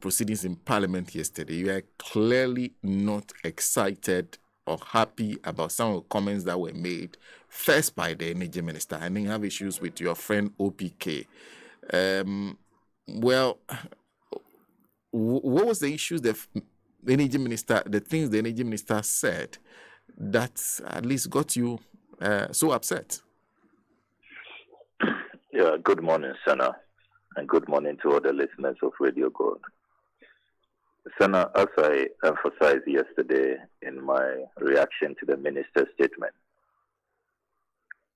proceedings in Parliament yesterday, you are clearly not excited or happy about some of the comments that were made, first by the Energy Minister, and then have issues with your friend OPK. What was the issues the Energy Minister, the things the Energy Minister said that at least got you so upset? Yeah, good morning, Senna, and good morning to all the listeners of Radio Gold. Senna, as I emphasized yesterday in my reaction to the minister's statement,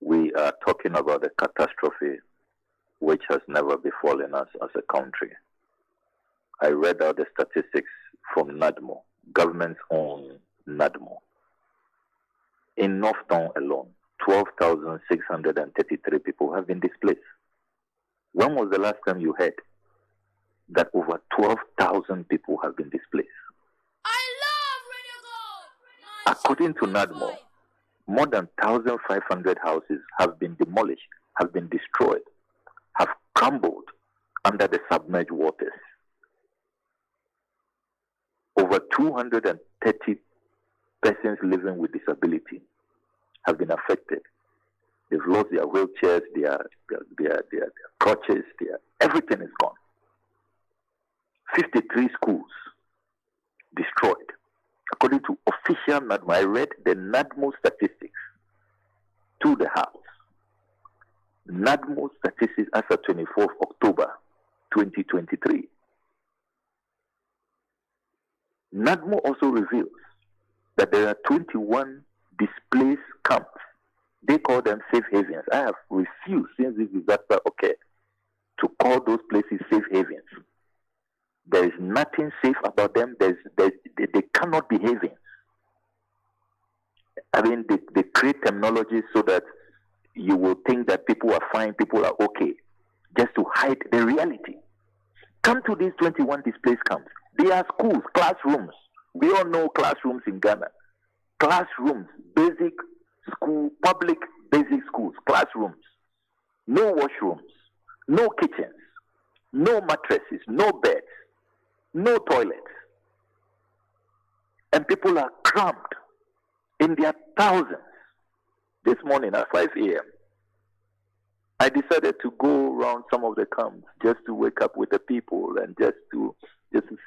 we are talking about a catastrophe which has never befallen us as a country. I read out the statistics from NADMO, government's own NADMO. In Northtown alone, 12,633 people have been displaced. When was the last time you heard that over 12,000 people have been displaced? I love Radio Gold! According to NADMO, more than 1,500 houses have been demolished, have been destroyed, have crumbled under the submerged waters. Over 230 persons living with disability have been affected. They've lost their wheelchairs, their crutches, everything is gone. 53 schools destroyed. According to official NADMO, I read the NADMO statistics to the House. NADMO statistics as of 24th October 2023. NADMO also reveals that there are 21 displaced camps. They call them safe havens. I have refused since this disaster occurred to call those places safe havens. There is nothing safe about them. They cannot be havens. I mean, they create terminology so that you will think that people are fine, people are okay, just to hide the reality. Come to these 21 displaced camps. They are schools, classrooms. We all know classrooms in Ghana. Classrooms, basic school, public basic schools, classrooms. No washrooms, no kitchens, no mattresses, no beds, no toilets. And people are crammed in their thousands. This morning at 5 a.m., I decided to go around some of the camps just to wake up with the people and just to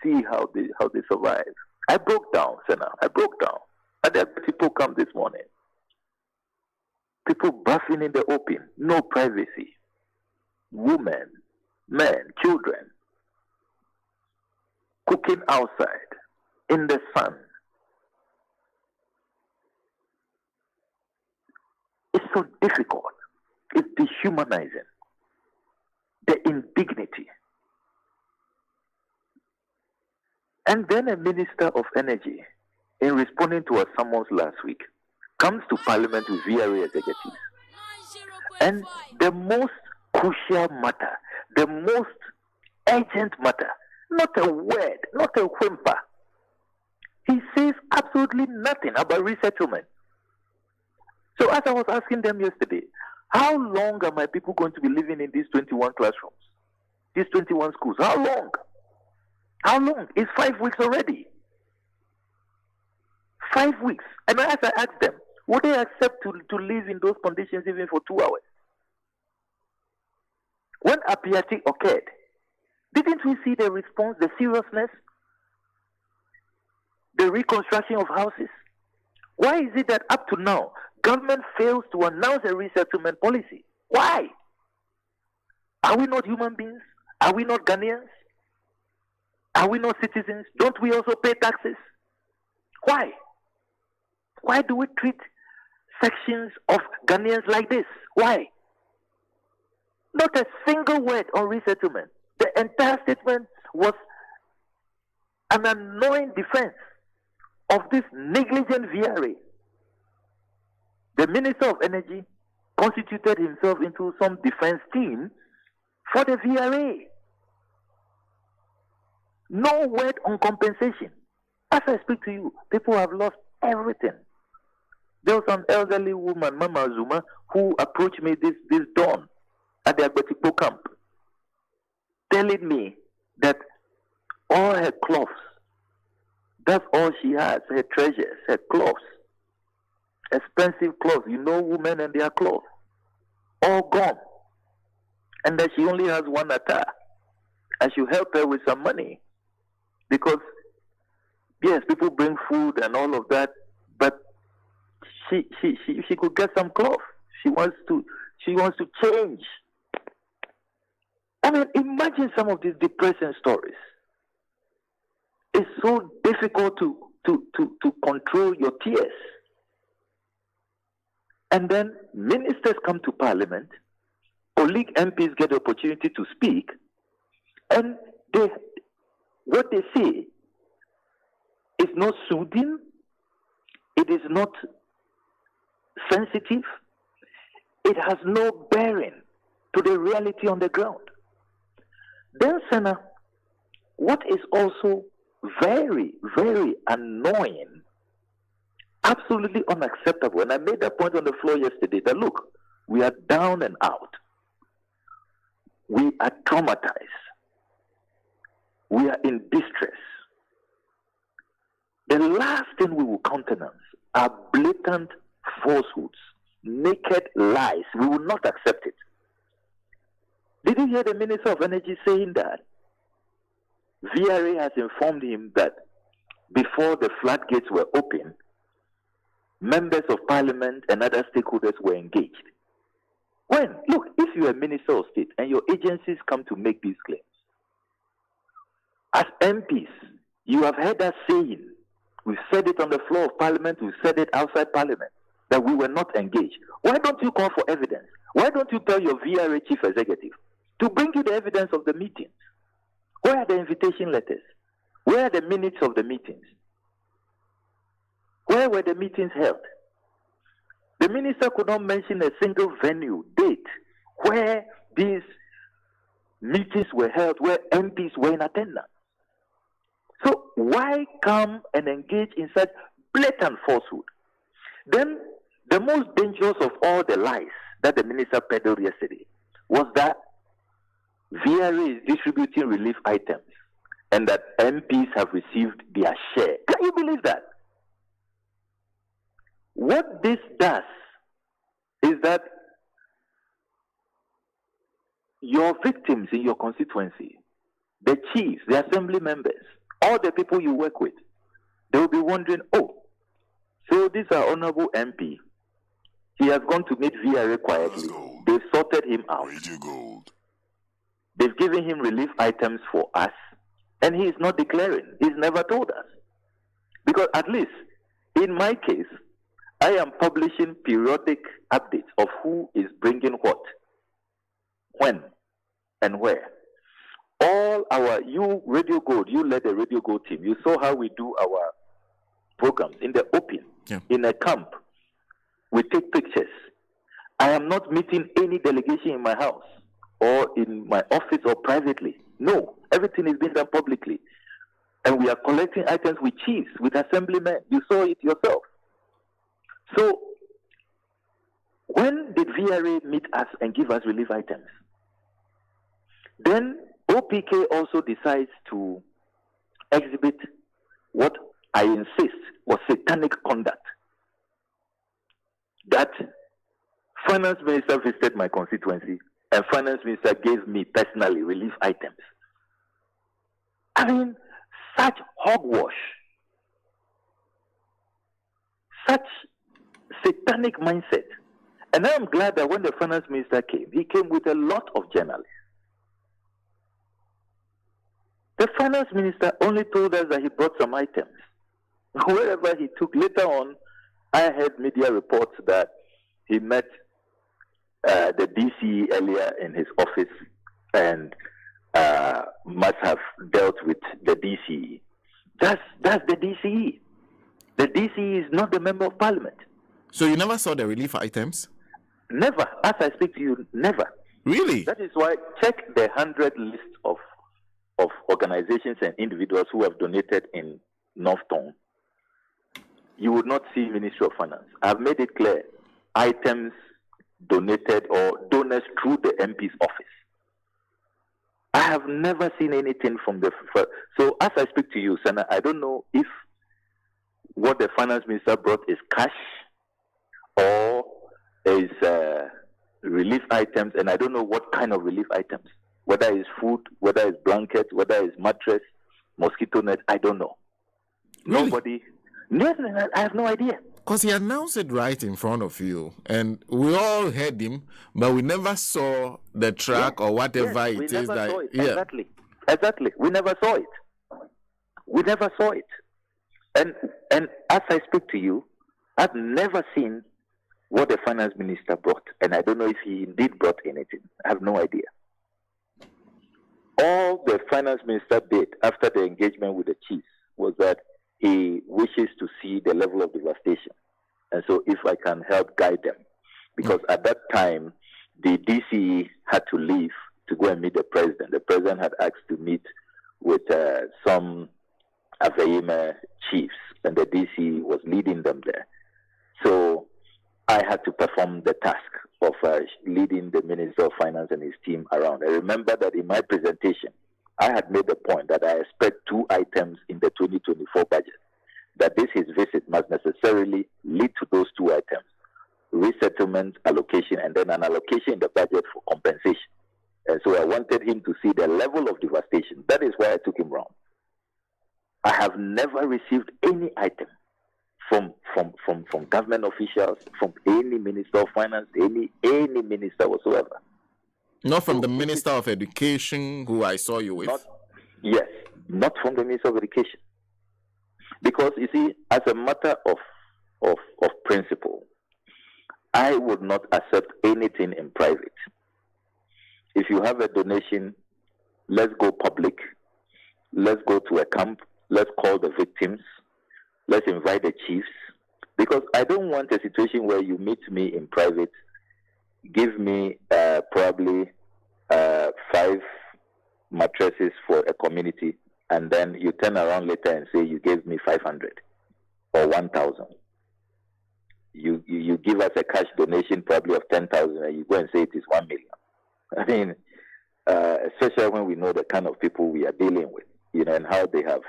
see how they survive. I broke down, Senna. I broke down. And there are people come this morning. People bathing in the open, no privacy. Women, men, children, cooking outside, in the sun. It's so difficult. It's dehumanizing. The indignity. And then a minister of energy, in responding to a summons last week, comes to Parliament with VRA executives. And the most crucial matter, the most urgent matter, not a word, not a whimper. He says absolutely nothing about resettlement. So as I was asking them yesterday, how long are my people going to be living in these 21 classrooms, these 21 schools? How long? How long? It's 5 weeks already. 5 weeks. And as I asked them, would they accept to live in those conditions even for 2 hours? When Apiati occurred, didn't we see the response, the seriousness, the reconstruction of houses? Why is it that up to now, government fails to announce a resettlement policy? Why? Are we not human beings? Are we not Ghanaians? Are we not citizens? Don't we also pay taxes? Why? Why do we treat sections of Ghanaians like this? Why? Not a single word on resettlement. The entire statement was an annoying defense of this negligent VRA. The Minister of Energy constituted himself into some defense team for the VRA. No word on compensation. As I speak to you, people have lost everything. There was an elderly woman, Mama Zuma, who approached me this dawn at the Okudzeto camp, telling me that All her clothes. That's all she has, her treasures, her clothes. Expensive clothes. You know women and their clothes. All gone. And that she only has one attire. And she'll help her with some money. Because, yes, people bring food and all of that, but she could get some clothes. She wants to change. I mean, imagine some of these depressing stories. It's so difficult to control your tears. And then ministers come to parliament, colleague MPs get the opportunity to speak, and what they say is not soothing, it is not sensitive, it has no bearing to the reality on the ground. Then, Senna, what is also very, very annoying, absolutely unacceptable, and I made that point on the floor yesterday, that look, we are down and out. We are traumatized. We are in distress. The last thing we will countenance are blatant falsehoods, naked lies. We will not accept it. Did you hear the Minister of Energy saying that VRA has informed him that before the floodgates were open, members of parliament and other stakeholders were engaged? When? Look, if you're a minister of state and your agencies come to make these claims, as MPs, you have heard us saying, we've said it on the floor of parliament, we've said it outside parliament, that we were not engaged. Why don't you call for evidence? Why don't you tell your VRA chief executive to bring you the evidence of the meetings? Where are the invitation letters? Where are the minutes of the meetings? Where were the meetings held? The minister could not mention a single venue, date, where these meetings were held, where MPs were in attendance. So why come and engage in such blatant falsehood? Then the most dangerous of all the lies that the minister peddled yesterday was that VRA is distributing relief items and that MPs have received their share. Can you believe that? What this does is that your victims in your constituency, the chiefs, the assembly members, all the people you work with, they will be wondering, oh, so this is our honorable MP. He has gone to meet VRA quietly. They've sorted him out. They've given him relief items for us, and he is not declaring. He's never told us. Because at least, in my case, I am publishing periodic updates of who is bringing what, when, and where. All you Radio Gold, you led the Radio Gold team. You saw how we do our programs in the open, in a camp. We take pictures. I am not meeting any delegation in my house or in my office or privately. No, everything is being done publicly. And we are collecting items with chiefs, with assemblymen. You saw it yourself. So, when did VRA meet us and give us relief items? Then OPK also decides to exhibit what I insist was satanic conduct. That finance minister visited my constituency and finance minister gave me personally relief items. I mean, such hogwash, such satanic mindset. And I am glad that when the finance minister came, he came with a lot of journalists. The finance minister only told us that he brought some items. Wherever he took, later on, I heard media reports that he met the DCE earlier in his office and must have dealt with the DCE. That's the DCE. The DCE is not the member of parliament. So you never saw the relief items? Never. As I speak to you, never. Really? That is why check the 100 list of organizations and individuals who have donated in North Tongue. You would not see Ministry of Finance. I've made it clear. Items donated or donors through the MP's office. I have never seen anything from the. So as I speak to you, Senator, I don't know if what the finance minister brought is cash or is relief items, and I don't know what kind of relief items. Whether it's food, whether it's blankets, whether it's mattress, mosquito net, I don't know. Really? Nobody. No, I have no idea. Because he announced it right in front of you, and we all heard him, but we never saw the track or whatever it is that. Saw it. Yeah. Exactly. We never saw it. And as I speak to you, I've never seen what the finance minister brought, and I don't know if he indeed brought anything. I have no idea. All the finance minister did after the engagement with the chiefs was that he wishes to see the level of devastation. And so if I can help guide them, because at that time, the DCE had to leave to go and meet the president. The president had asked to meet with some Aveima chiefs, and the DCE was leading them there. So I had to perform the task of leading the Minister of Finance and his team around. I remember that in my presentation, I had made the point that I expect 2 items in the 2024 budget, that his visit must necessarily lead to those 2 items, resettlement allocation, and then an allocation in the budget for compensation. And so I wanted him to see the level of devastation. That is why I took him round. I have never received any item from government officials, from any Minister of Finance, any minister whatsoever. Not from the Minister of Education, who I saw you with. Not from the Minister of Education. Because, you see, as a matter of principle, I would not accept anything in private. If you have a donation, let's go public. Let's go to a camp. Let's call the victims. Let's invite the chiefs. Because I don't want a situation where you meet me in private, give me probably 5 mattresses for a community, and then you turn around later and say you gave me 500 or 1,000. You give us a cash donation probably of 10,000, and you go and say it is 1 million. I mean, especially when we know the kind of people we are dealing with, and how they have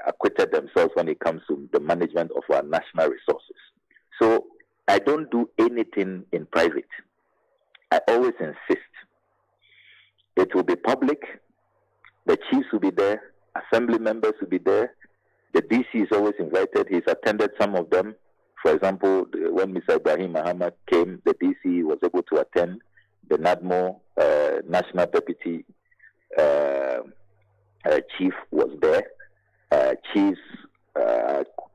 acquitted themselves when it comes to the management of our national resources. So I don't do anything in private. I always insist. It will be public. The chiefs will be there. Assembly members will be there. The DC is always invited. He's attended some of them. For example, when Mr. Ibrahim Muhammad came, the DC was able to attend. The NADMO, National Deputy Chief, was there. Chiefs,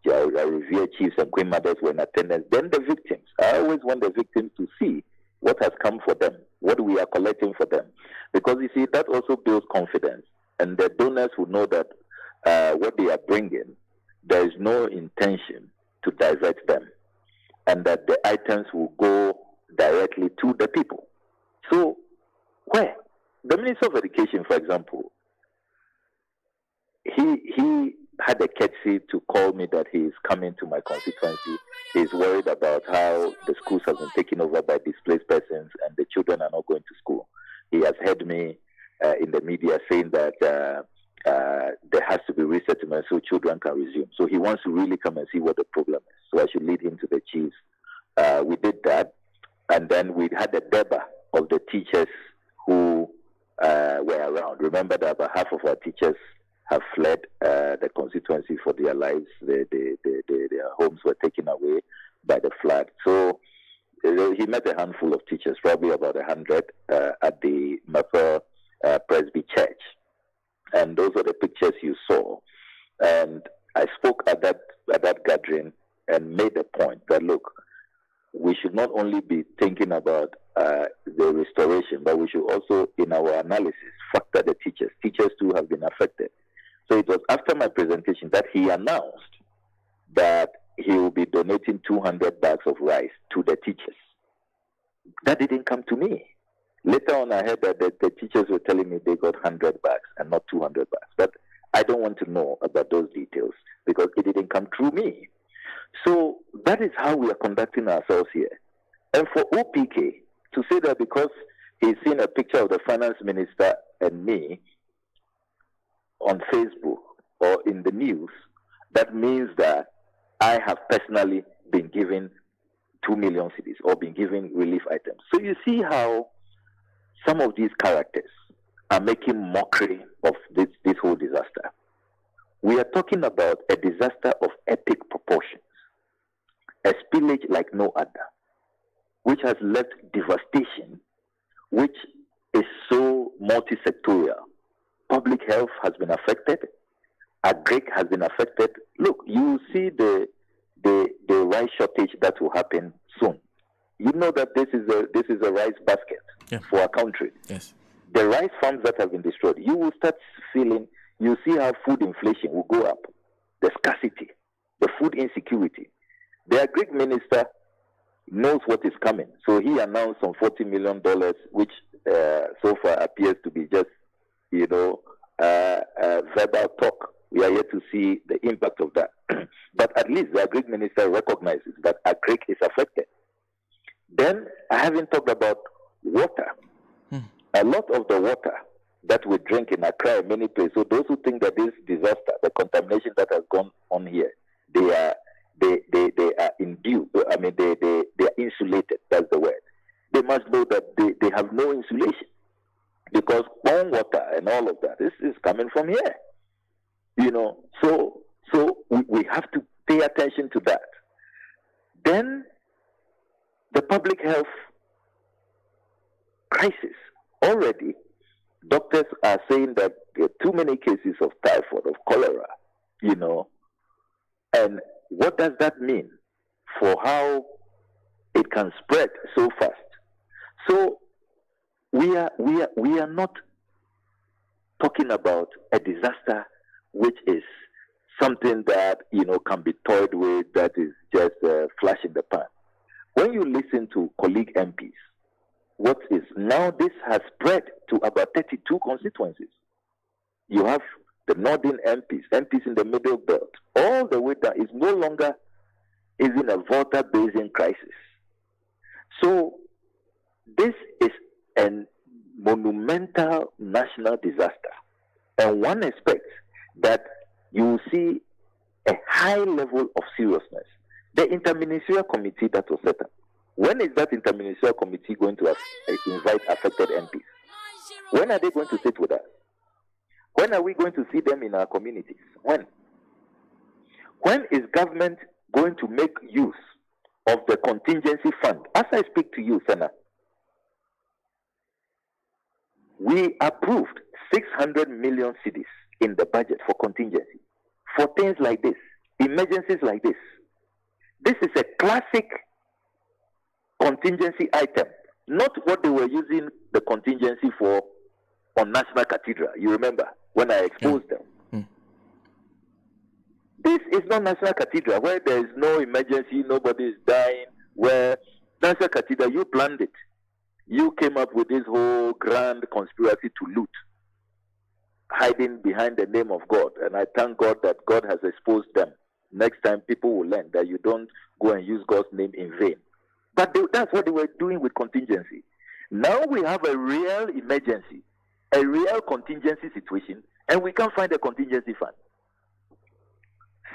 revered chiefs and queen mothers were in attendance. Then the victims. I always want the victims to see what has come for them, what we are collecting for them. Because, you see, that also builds confidence. And the donors will know that what they are bringing, there is no intention to divert them. And that the items will go directly to the people. So, where? The Minister of Education, for example, he had a courtesy to call me that he is coming to my constituency. He's worried about how the schools have been taken over by displaced persons and the children are not going to school. He has heard me in the media saying that there has to be resettlement so children can resume. So he wants to really come and see what the problem is. So I should lead him to the chiefs. We did that. And then we had a deba of the teachers who were around. Remember that about half of our teachers have fled the constituency for their lives. Their homes were taken away by the flood. So he met a handful of teachers, probably about 100, at the Mepe Presby Church. And those are the pictures you saw. And I spoke at that gathering and made the point that, look, we should not only be thinking about the restoration, but we should also, in our analysis, factor the teachers. Teachers too have been affected. So it was after my presentation that he announced that he will be donating 200 bags of rice to the teachers. That didn't come to me. Later on, I heard that the teachers were telling me they got 100 bags and not 200 bags. But I don't want to know about those details because it didn't come through me. So that is how we are conducting ourselves here. And for OPK to say that because he's seen a picture of the finance minister and me on Facebook or in the news, that means that I have personally been given 2 million cedis or been given relief items. So you see how some of these characters are making mockery of this whole disaster. We are talking about a disaster of epic proportions, a spillage like no other, which has left devastation, which is so multi-sectorial. Public health has been affected. Agric has been affected. Look, you see the rice shortage that will happen soon. You know that this is a rice basket for our country. Yes. The rice farms that have been destroyed, you will start feeling, you see how food inflation will go up, the scarcity, the food insecurity. The Agric minister knows what is coming. So he announced some $40 million, which so far appears to be just, verbal talk. We are yet to see the impact of that. But at least the Agric minister recognizes that Agric is affected. Then I haven't talked about water. A lot of the water that we drink in Accra and many places, so those who think that this disaster, the contamination that has gone on here, they are induced. I mean, they are insulated. That's the word. They must know that they have no insulation, because pond water and all of that is coming from here. So we have to pay attention to that. Then the public health crisis. Already, doctors are saying that there are too many cases of typhoid, of cholera, and what does that mean for how it can spread so fast? So we are not talking about a disaster which is something that can be toyed with, that is just a flash in the pan. When you listen to colleague MPs, what is now, this has spread to about 32 constituencies. You have the northern MPs in the middle belt, all the way down. It's no longer even a Volta Basin crisis. So this is a monumental national disaster, and one expects that you will see a high level of seriousness. The interministerial committee that was set up, when is that interministerial committee going to invite affected MPs? When are they going to sit with us? When are we going to see them in our communities? When? When is government going to make use of the contingency fund? As I speak to you, Senator, we approved 600 million cedis in the budget for contingency, for things like this, emergencies like this. This is a classic contingency item, not what they were using the contingency for on National Cathedral. You remember when I exposed them? This is not National Cathedral, where there is no emergency, nobody is dying, where National Cathedral, you planned it. You came up with this whole grand conspiracy to loot, hiding behind the name of God. And I thank God that God has exposed them. Next time people will learn that you don't go and use God's name in vain. But that's what they were doing with contingency. Now we have a real emergency, a real contingency situation, and we can't find a contingency fund.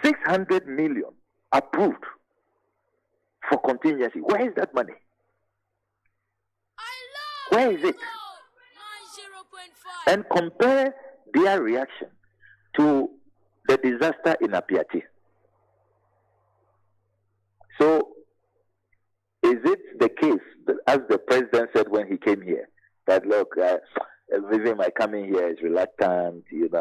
600 million approved for contingency. Where is that money? Where is it? And compare their reaction to the disaster in Apiati. So, is it the case that, as the president said when he came here, that look, even my coming here is reluctant, if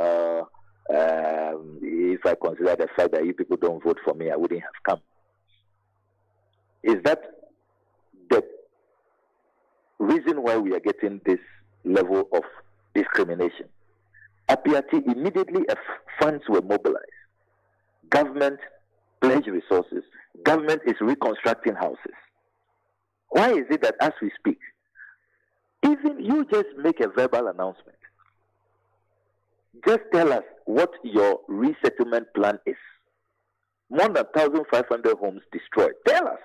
I consider the fact that you people don't vote for me, I wouldn't have come. Is that the reason why we are getting this level of discrimination? Apiati, immediately funds were mobilized. Government pledged resources. Government is reconstructing houses. Why is it that as we speak, even you just make a verbal announcement, just tell us what your resettlement plan is. More than 1,500 homes destroyed. Tell us.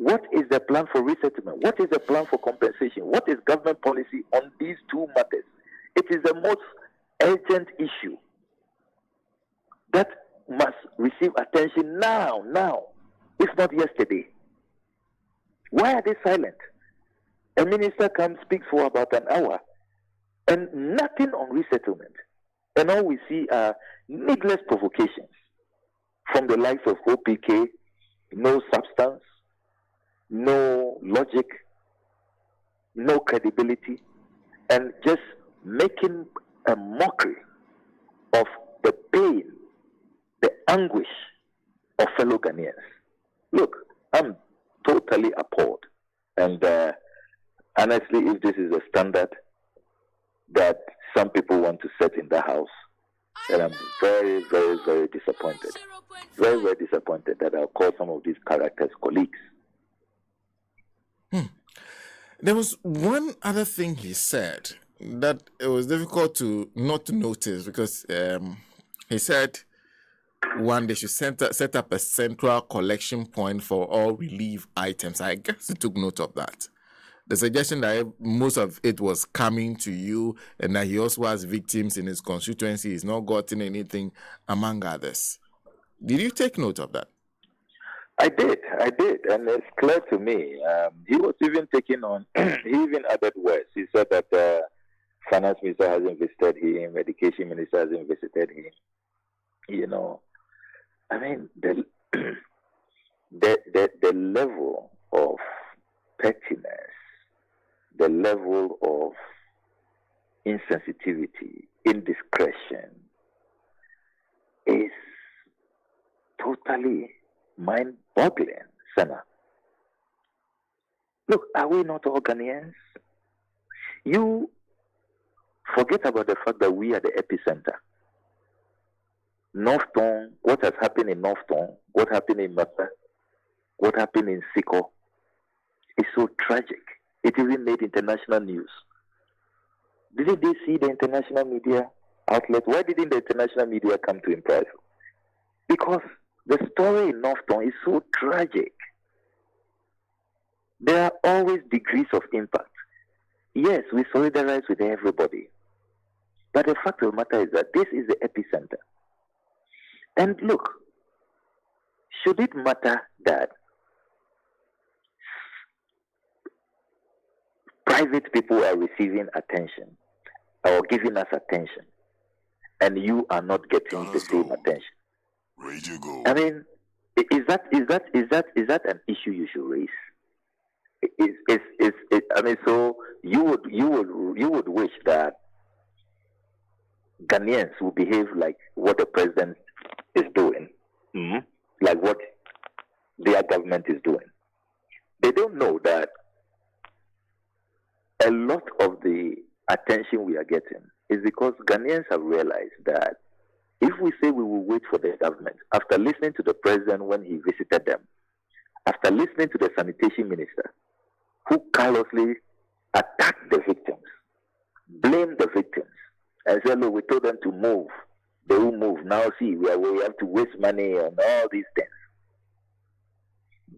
What is the plan for resettlement? What is the plan for compensation? What is government policy on these two matters? It is the most urgent issue that must receive attention now, if not yesterday. Why are they silent? A minister comes, speaks for about an hour, and nothing on resettlement. And all we see are needless provocations from the likes of OPK, no substance, no logic, no credibility, and just making a mockery of the pain, the anguish of fellow Ghanaians. Look, I'm totally appalled. And honestly, if this is a standard that some people want to set in the house, then I'm very, very, very disappointed. Very, very disappointed that I'll call some of these characters colleagues. There was one other thing he said that it was difficult to not notice because he said, one, they should set up a central collection point for all relief items. I guess he took note of that. The suggestion that most of it was coming to you and that he also has victims in his constituency, he's not gotten anything, among others. Did you take note of that? I did, and it's clear to me. He was even taking on, he even added words. He said that the finance minister hasn't visited him, education minister hasn't visited him. You know, I mean, the level of pettiness, the level of insensitivity, indiscretion is totally mind-boggling, Senna. Look, are we not all Ghanaians? You forget about the fact that we are the epicenter. North Tongue, what has happened in North Tongue, what happened in Mepe, what happened in Siko is so tragic. It even made international news. Didn't they see the international media outlet? Why didn't the international media come to imprise? Because the story in North Tongue is so tragic. There are always degrees of impact. Yes, we solidarize with everybody. But the fact of the matter is that this is the epicenter. And look, should it matter that private people are receiving attention or giving us attention and you are not getting the same attention? Ready to go. I mean, is that an issue you should raise? I mean, so you would wish that Ghanaians will behave like what the president is doing, like what their government is doing. They don't know that a lot of the attention we are getting is because Ghanaians have realized that if we say we will wait for the government, after listening to the president when he visited them, after listening to the sanitation minister, who callously attacked the victims, blamed the victims, and said, look, we told them to move. They will move. Now see, we have to waste money on all these things.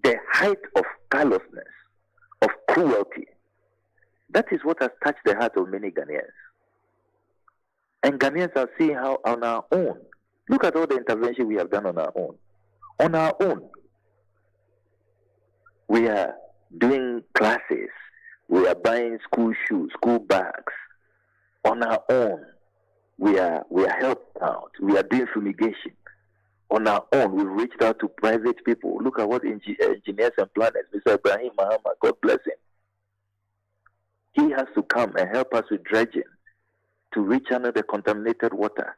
The height of callousness, of cruelty, that is what has touched the heart of many Ghanaians. And Ghanaians are seeing how on our own, look at all the intervention we have done on our own. On our own, we are doing classes, we are buying school shoes, school bags. On our own, we are helping out, we are doing fumigation. On our own, we've reached out to private people. Look at what engineers and planners, Mr. Ibrahim Mahama, God bless him. He has to come and help us with dredging to rechannel the contaminated water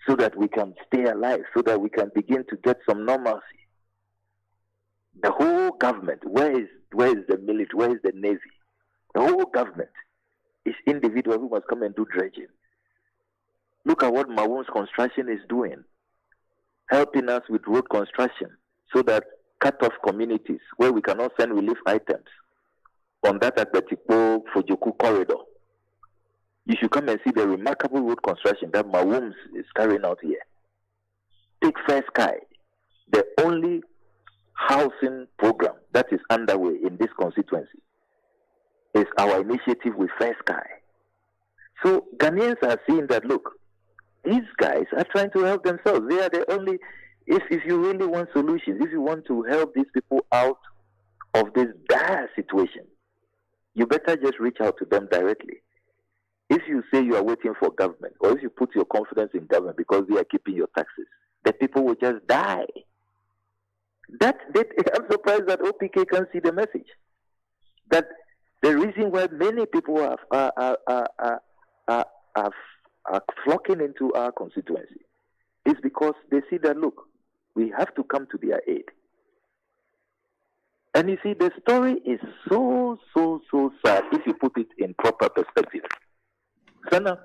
so that we can stay alive, so that we can begin to get some normalcy. The whole government, where is the military, where is the navy? The whole government is individual who must come and do dredging. Look at what Mawum's construction is doing, helping us with road construction so that cut-off communities where we cannot send relief items on that Okudzeto Ablakwa corridor. You should come and see the remarkable road construction that Mawum is carrying out here. Take Fair Sky, the only housing program that is underway in this constituency is our initiative with First Sky. So Ghanaians are seeing that, look, these guys are trying to help themselves. They are the only, if you really want solutions, if you want to help these people out of this dire situation, you better just reach out to them directly. If you say you are waiting for government, or if you put your confidence in government because they are keeping your taxes, the people will just die. I'm surprised that OPK can see the message. That the reason why many people are flocking into our constituency is because they see that, look, we have to come to their aid. And you see, the story is so sad if you put it in proper perspective. Sana,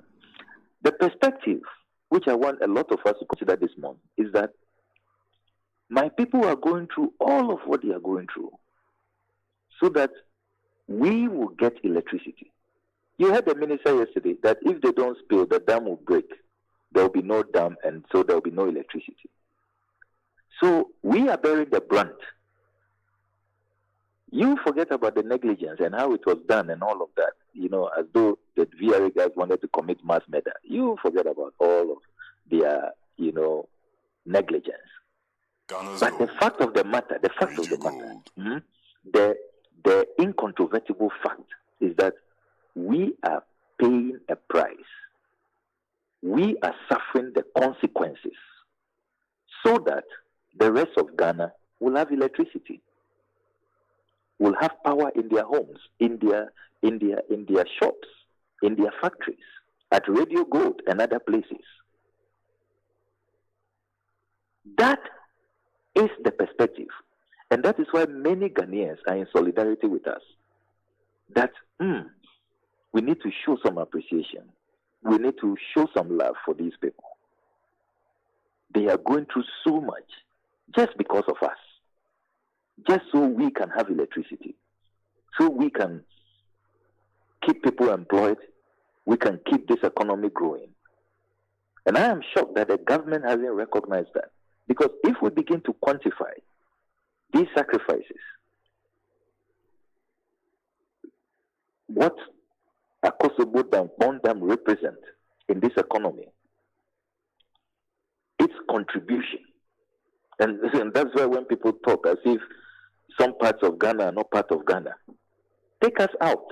the perspective which I want a lot of us to consider this month is that my people are going through all of what they are going through so that we will get electricity. You heard the minister yesterday that if they don't spill, the dam will break. There will be no dam, and so there will be no electricity. So we are bearing the brunt. You forget about the negligence and how it was done and all of that, as though the VRA guys wanted to commit mass murder. You forget about all of their, negligence. But the fact of the matter, the incontrovertible fact is that we are paying a price. We are suffering the consequences so that the rest of Ghana will have electricity, will have power in their homes, in their shops, in their factories, at Radio Gold and other places. That is the perspective. And that is why many Ghanaians are in solidarity with us. That we need to show some appreciation. We need to show some love for these people. They are going through so much just because of us. Just so we can have electricity. So we can keep people employed. We can keep this economy growing. And I am shocked that the government hasn't recognized that. Because if we begin to quantify these sacrifices, what Okudzeto Ablakwa represent in this economy, its contribution, and that's why when people talk as if some parts of Ghana are not part of Ghana, take us out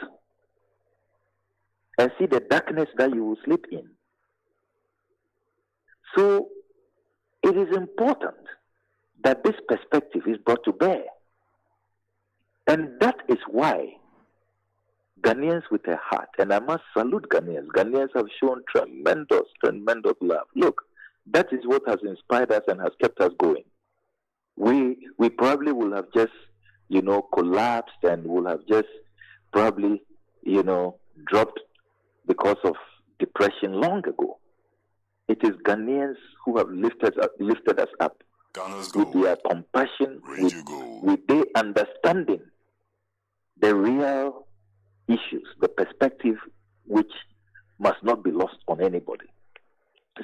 and see the darkness that you will sleep in. So it is important that this perspective is brought to bear. And that is why Ghanaians with a heart, and I must salute Ghanaians. Ghanaians have shown tremendous love. Look, that is what has inspired us and has kept us going. We probably will have just, collapsed and will have just probably, dropped because of depression long ago. It is Ghanaians who have lifted us up with their compassion, with their understanding the real issues, the perspective which must not be lost on anybody.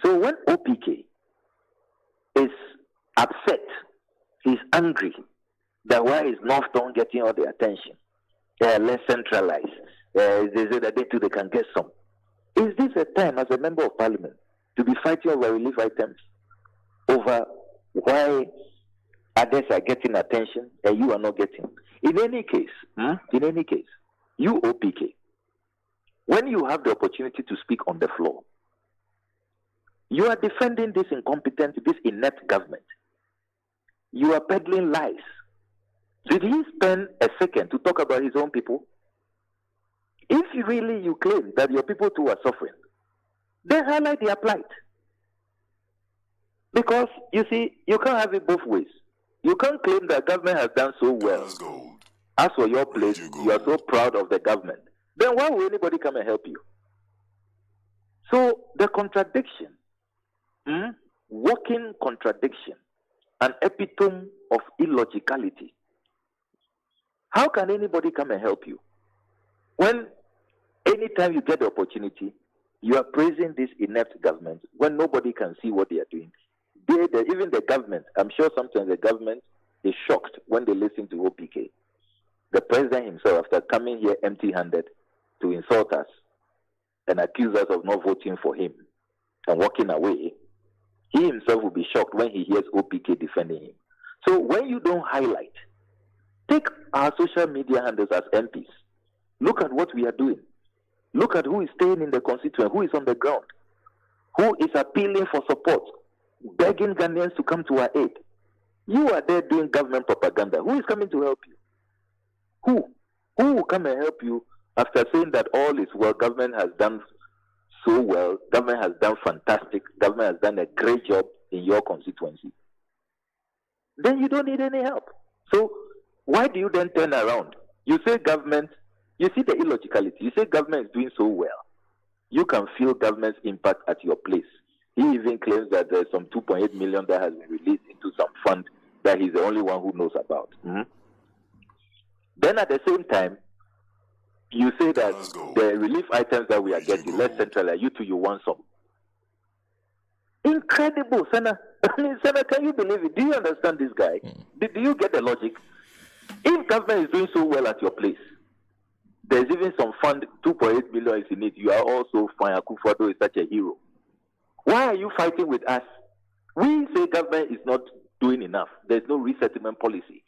So when OPK is upset, he's angry that why is North not getting all the attention? Less centralized. They say that they can get some. Is this a time as a member of parliament to be fighting over relief items, over why others are getting attention and you are not getting? In any case, you OPK, when you have the opportunity to speak on the floor, you are defending this incompetent, this inept government. You are peddling lies. Did he spend a second to talk about his own people? If you claim that your people too are suffering, then highlight their plight. Because, you see, you can't have it both ways. You can't claim that government has done so well. As for your place, you are so proud of the government. Then why will anybody come and help you? So, the contradiction, walking contradiction, an epitome of illogicality. How can anybody come and help you? When anytime you get the opportunity, you are praising this inept government when nobody can see what they are doing. Even the government, I'm sure sometimes the government is shocked when they listen to OPK. The president himself, after coming here empty-handed to insult us and accuse us of not voting for him and walking away, he himself will be shocked when he hears OPK defending him. So when you don't highlight, take our social media handles as MPs. Look at what we are doing. Look at who is staying in the constituent, who is on the ground, who is appealing for support, begging Ghanaians to come to our aid. You are there doing government propaganda. Who is coming to help you? Who will come and help you after saying that all is well, government has done so well, government has done fantastic, government has done a great job in your constituency? Then you don't need any help. So why do you then turn around? You say government, you see the illogicality. You say government is doing so well. You can feel government's impact at your place. He even claims that there's some 2.8 million that has been released into some fund that he's the only one who knows about. Mm-hmm. Then at the same time, you say that the relief items that we are getting, let's centralize. You two, you want some. Incredible, Senator. I mean, Senator, can you believe it? Do you understand this guy? Do you get the logic? If government is doing so well at your place, there's even some fund, 2.8 billion is in it. You are also fine. Akufo-Addo is such a hero. Why are you fighting with us? We say government is not doing enough. There's no resettlement policy.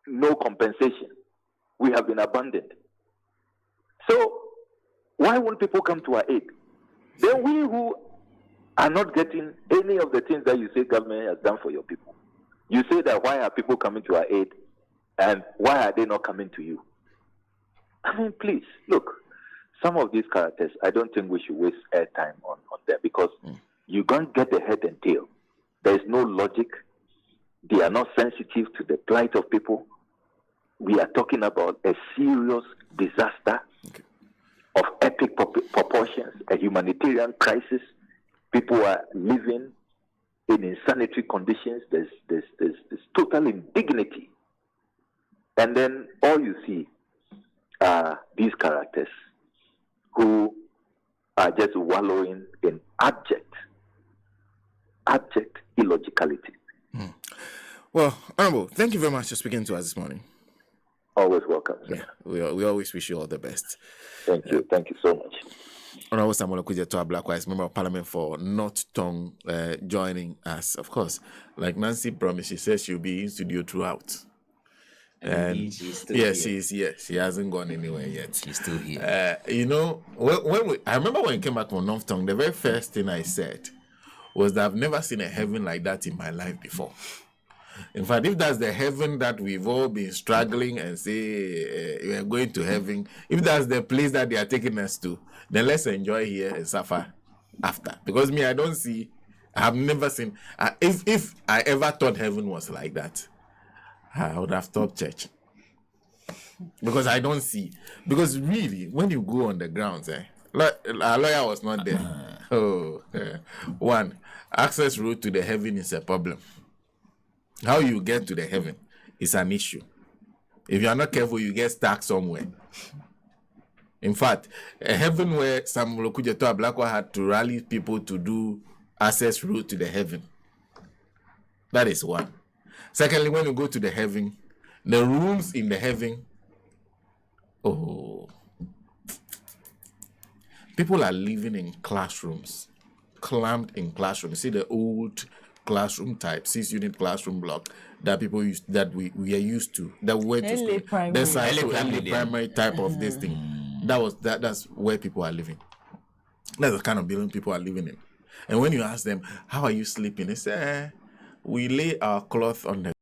No compensation. We have been abandoned. So, why won't people come to our aid? Then we who are not getting any of the things that you say government has done for your people. You say that why are people coming to our aid and why are they not coming to you? I mean, please, look, some of these characters, I don't think we should waste airtime on them because you can't get the head and tail. There's no logic. They are not sensitive to the plight of people. We are talking about a serious disaster of epic proportions, a humanitarian crisis. People are living in insanitary conditions. There's total indignity. And then all you see are these characters who are just wallowing in abject illogicality. Well, Honorable, thank you very much for speaking to us this morning. Always welcome. Yeah, we always wish you all the best. Thank you. Thank you so much. Honorable Okudzeto Ablakwa is Member of Parliament for North Tongue, joining us. Of course, like Nancy promised, she says she'll be in studio throughout. And she's still yes, here. she's yes, she hasn't gone anywhere yet. She's still here. You know, I remember when I came back from North Tongue, the very first thing I said was that I've never seen a heaven like that in my life before. In fact, if that's the heaven that we've all been struggling and say we are going to heaven, if that's the place that they are taking us to, then let's enjoy here and suffer after. Because me, I don't see, I've never seen, if I ever thought heaven was like that, I would have stopped church. Because I don't see. Because really, when you go on the grounds, our lawyer was not there. One, access route to the heaven is a problem. How you get to the heaven is an issue. If you are not careful, you get stuck somewhere. In fact, a heaven where Okudzeto Ablakwa had to rally people to do access route to the heaven. That is one. Secondly, when you go to the heaven, the rooms in the heaven, people are living in classrooms, clamped in classrooms. See the old classroom type, 6-unit classroom block that people used, that we are used to, that we went to school. That's the primary type of this thing. That's where people are living. That's the kind of building people are living in. And when you ask them, how are you sleeping? They say, we lay our cloth on the